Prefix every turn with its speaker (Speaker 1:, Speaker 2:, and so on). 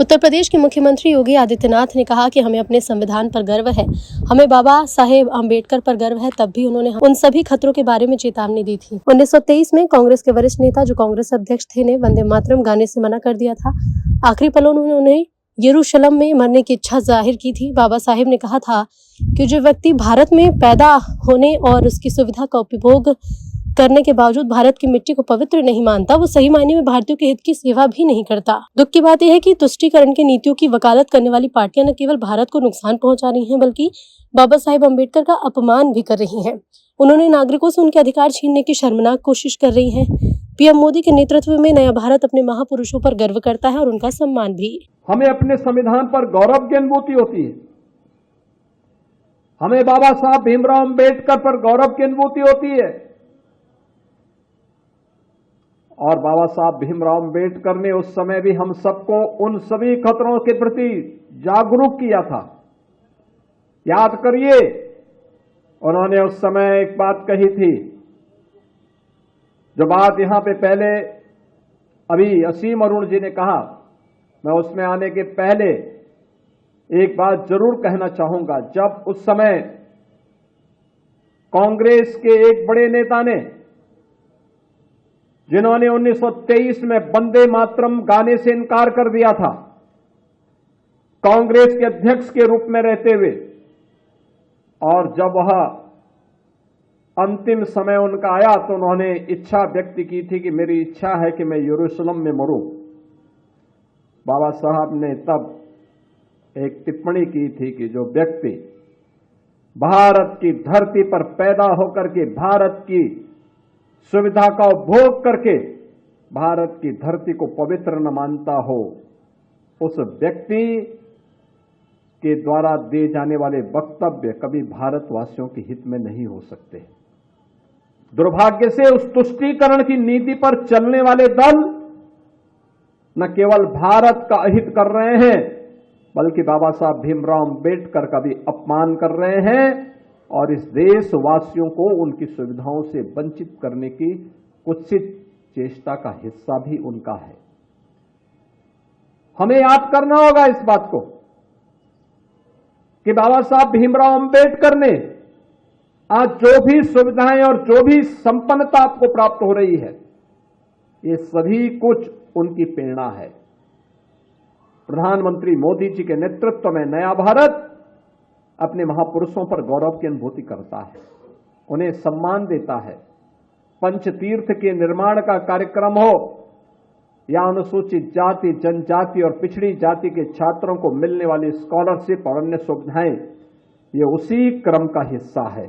Speaker 1: उत्तर प्रदेश के मुख्यमंत्री योगी आदित्यनाथ ने कहा कि हमें अपने संविधान पर गर्व है। हमें बाबा साहेब अम्बेडकर पर गर्व है। तब भी उन्होंने उन सभी खतरों के बारे में चेतावनी दी थी। 1923 में कांग्रेस के वरिष्ठ नेता, जो कांग्रेस अध्यक्ष थे, ने वंदे मातरम गाने से मना कर दिया था। आखिरी पलों में उन्हें यरूशलेम में मरने की इच्छा जाहिर की थी। बाबा साहेब ने कहा था कि जो व्यक्ति भारत में पैदा होने और उसकी सुविधा का उपभोग करने के बावजूद भारत की मिट्टी को पवित्र नहीं मानता, वो सही मायने में भारतीयों के हित की सेवा भी नहीं करता। दुख की बात यह है कि तुष्टीकरण की नीतियों की वकालत करने वाली पार्टियां न केवल भारत को नुकसान पहुंचा रही हैं, बल्कि बाबा साहेब अम्बेडकर का अपमान भी कर रही हैं। उन्होंने नागरिकों से उनके अधिकार छीनने की शर्मनाक कोशिश कर रही हैं। पीएम मोदी के नेतृत्व में नया भारत अपने महापुरुषों पर गर्व करता है और उनका सम्मान भी।
Speaker 2: हमें अपने संविधान पर गौरव की अनुभूति होती है। हमें बाबा साहब भीमराव अम्बेडकर पर गौरव की अनुभूति होती है। और बाबा साहब भीमराव अम्बेडकर ने उस समय भी हम सबको उन सभी खतरों के प्रति जागरूक किया था। याद करिए, उन्होंने उस समय एक बात कही थी, जो बात यहां पे पहले अभी असीम अरुण जी ने कहा, मैं उसमें आने के पहले एक बात जरूर कहना चाहूंगा। जब उस समय कांग्रेस के एक बड़े नेता ने, जिन्होंने 1923 में वंदे मातरम गाने से इनकार कर दिया था, कांग्रेस के अध्यक्ष के रूप में रहते हुए, और जब वह अंतिम समय उनका आया तो उन्होंने इच्छा व्यक्त की थी कि मेरी इच्छा है कि मैं यरूशलेम में मरूं। बाबा साहब ने तब एक टिप्पणी की थी कि जो व्यक्ति भारत की धरती पर पैदा होकर के भारत की सुविधा का उपभोग करके भारत की धरती को पवित्र न मानता हो, उस व्यक्ति के द्वारा दिए जाने वाले वक्तव्य कभी भारतवासियों के हित में नहीं हो सकते। दुर्भाग्य से उस तुष्टीकरण की नीति पर चलने वाले दल न केवल भारत का अहित कर रहे हैं, बल्कि बाबा साहब भीमराव अम्बेडकर का भी अपमान कर रहे हैं और इस देशवासियों को उनकी सुविधाओं से वंचित करने की कुत्सित चेष्टा का हिस्सा भी उनका है। हमें याद करना होगा इस बात को कि बाबा साहब भीमराव अम्बेडकर ने आज जो भी सुविधाएं और जो भी संपन्नता आपको प्राप्त हो रही है, ये सभी कुछ उनकी प्रेरणा है। प्रधानमंत्री मोदी जी के नेतृत्व में नया भारत अपने महापुरुषों पर गौरव की अनुभूति करता है, उन्हें सम्मान देता है। पंचतीर्थ के निर्माण का कार्यक्रम हो या अनुसूचित जाति, जनजाति और पिछड़ी जाति के छात्रों को मिलने वाली स्कॉलरशिप और अन्य सुविधाएं, ये उसी क्रम का हिस्सा है।